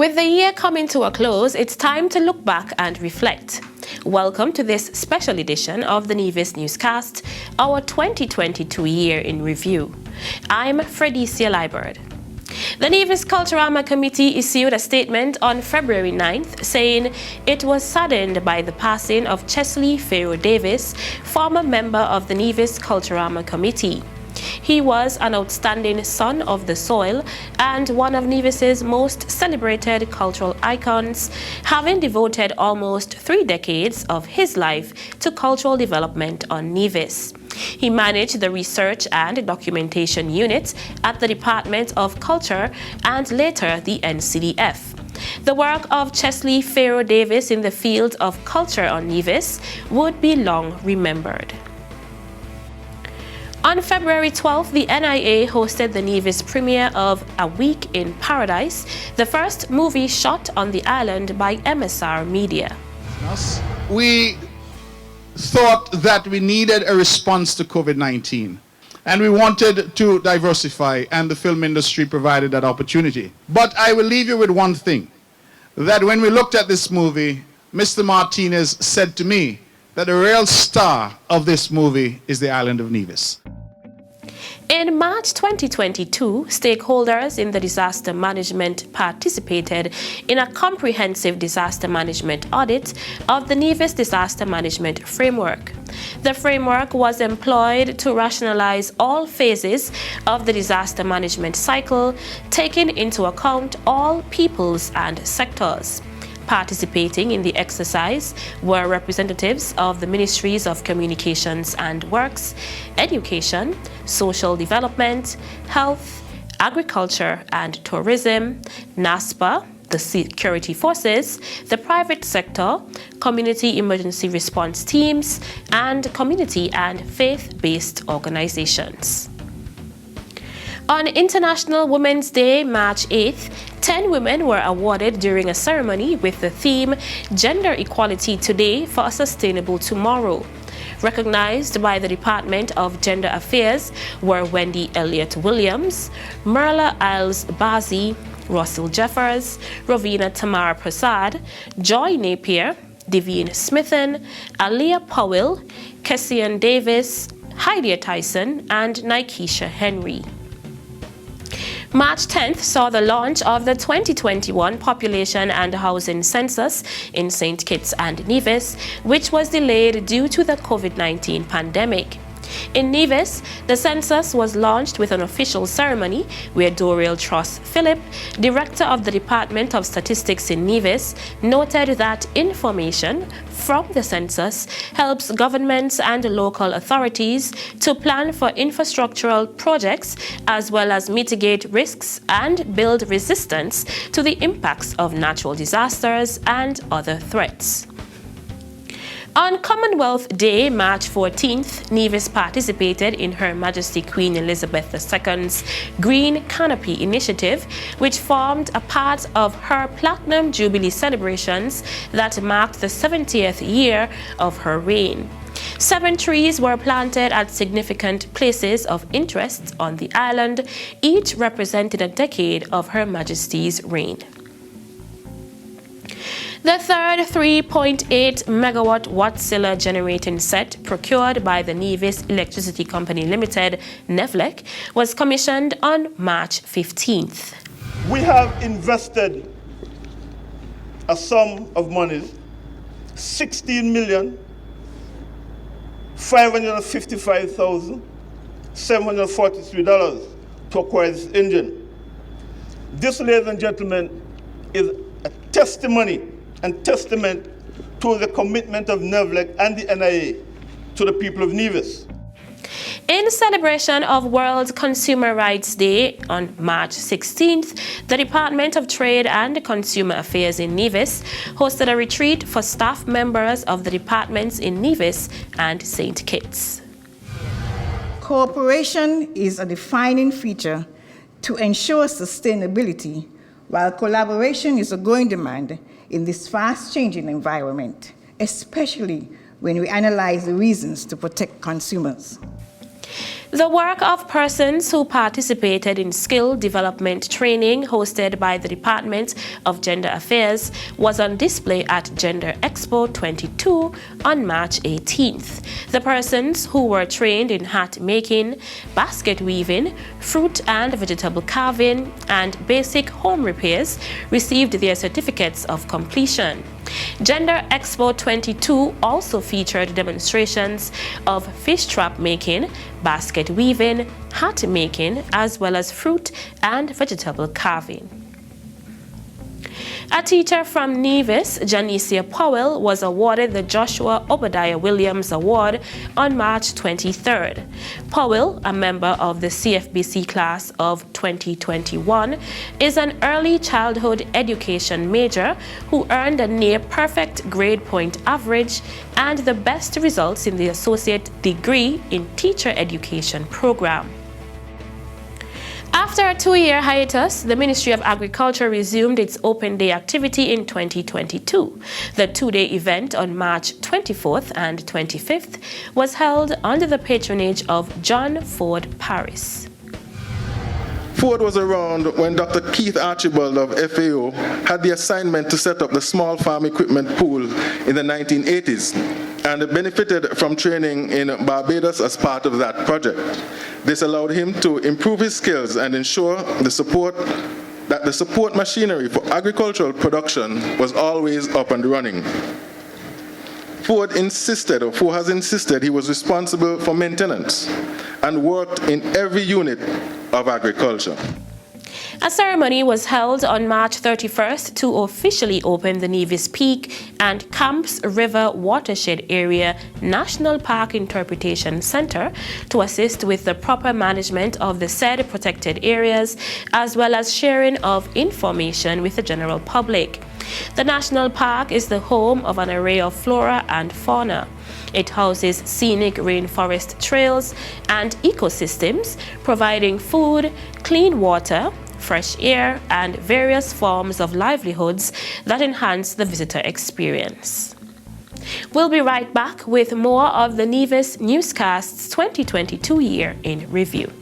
With the year coming to a close, it's time to look back and reflect. Welcome to this special edition of the Nevis Newscast, our 2022 year in review. I'm Fredicia Liburd. The Nevis Culturama Committee issued a statement on February 9th saying it was saddened by the passing of Chesley Pharaoh Davis, former member of the Nevis Culturama Committee. He was an outstanding son of the soil and one of Nevis's most celebrated cultural icons, having devoted almost 3 decades of his life to cultural development on Nevis. He managed the research and documentation unit at the Department of Culture and later the NCDF. The work of Chesley Pharaoh Davis in the field of culture on Nevis would be long remembered. On February 12th, the NIA hosted the Nevis premiere of A Week in Paradise, the first movie shot on the island by MSR Media. We thought that we needed a response to COVID-19, and we wanted to diversify, and the film industry provided that opportunity. But I will leave you with one thing, that when we looked at this movie, Mr. Martinez said to me that the real star of this movie is the island of Nevis. In March 2022, stakeholders in the disaster management participated in a comprehensive disaster management audit of the Nevis Disaster Management Framework. The framework was employed to rationalize all phases of the disaster management cycle, taking into account all peoples and sectors. Participating in the exercise were representatives of the Ministries of Communications and Works, Education, Social Development, Health, Agriculture and Tourism, NASPA, the security forces, the private sector, community emergency response teams, and community and faith-based organizations. On International Women's Day, March 8th, 10 women were awarded during a ceremony with the theme Gender Equality Today for a Sustainable Tomorrow. Recognized by the Department of Gender Affairs were Wendy Elliott Williams, Merla Iles Bazi, Russell Jeffers, Rovina Tamara Prasad, Joy Napier, Devine Smithen, Aliyah Powell, Kessian Davis, Heidi Tyson, and Nikesha Henry. March 10th saw the launch of the 2021 Population and Housing Census in St. Kitts and Nevis, which was delayed due to the COVID-19 pandemic. In Nevis, the census was launched with an official ceremony where Doriel Truss Phillip, Director of the Department of Statistics in Nevis, noted that information from the census helps governments and local authorities to plan for infrastructural projects as well as mitigate risks and build resistance to the impacts of natural disasters and other threats. On Commonwealth Day, March 14th, Nevis participated in Her Majesty Queen Elizabeth II's Green Canopy Initiative, which formed a part of her Platinum Jubilee celebrations that marked the 70th year of her reign. 7 trees were planted at significant places of interest on the island, each representing a decade of Her Majesty's reign. The third 3.8 megawatt Wärtsilä generating set procured by the Nevis Electricity Company Limited, NEVLEC, was commissioned on March 15th. We have invested a sum of money, $16,555,743 to acquire this engine. This, ladies and gentlemen, is a testimony and testament to the commitment of NEVLEC and the NIA to the people of Nevis. In celebration of World Consumer Rights Day on March 16th, the Department of Trade and Consumer Affairs in Nevis hosted a retreat for staff members of the departments in Nevis and St. Kitts. Cooperation is a defining feature to ensure sustainability, while collaboration is a growing demand in this fast-changing environment, especially when we analyze the reasons to protect consumers. The work of persons who participated in skill development training hosted by the Department of Gender Affairs was on display at Gender Expo 22 on March 18th. The persons who were trained in hat making, basket weaving, fruit and vegetable carving, and basic home repairs received their certificates of completion. Gender Expo 22 also featured demonstrations of fish trap making, basket weaving, hat making, as well as fruit and vegetable carving. A teacher from Nevis, Janicia Powell, was awarded the Joshua Obadiah Williams Award on March 23rd. Powell, a member of the CFBC class of 2021, is an early childhood education major who earned a near-perfect grade point average and the best results in the associate degree in teacher education program. After a 2-year hiatus, the Ministry of Agriculture resumed its open day activity in 2022. The 2-day event on March 24th and 25th was held under the patronage of John Ford Paris. Ford was around when Dr. Keith Archibald of FAO had the assignment to set up the small farm equipment pool in the 1980s and benefited from training in Barbados as part of that project. This allowed him to improve his skills and ensure that the support machinery for agricultural production was always up and running. Ford has insisted he was responsible for maintenance and worked in every unit of agriculture. A ceremony was held on March 31st to officially open the Nevis Peak and Camps River Watershed Area National Park Interpretation Center to assist with the proper management of the said protected areas, as well as sharing of information with the general public. The national park is the home of an array of flora and fauna. It houses scenic rainforest trails and ecosystems, providing food, clean water, fresh air, and various forms of livelihoods that enhance the visitor experience. We'll be right back with more of the Nevis Newscast's 2022 year in review.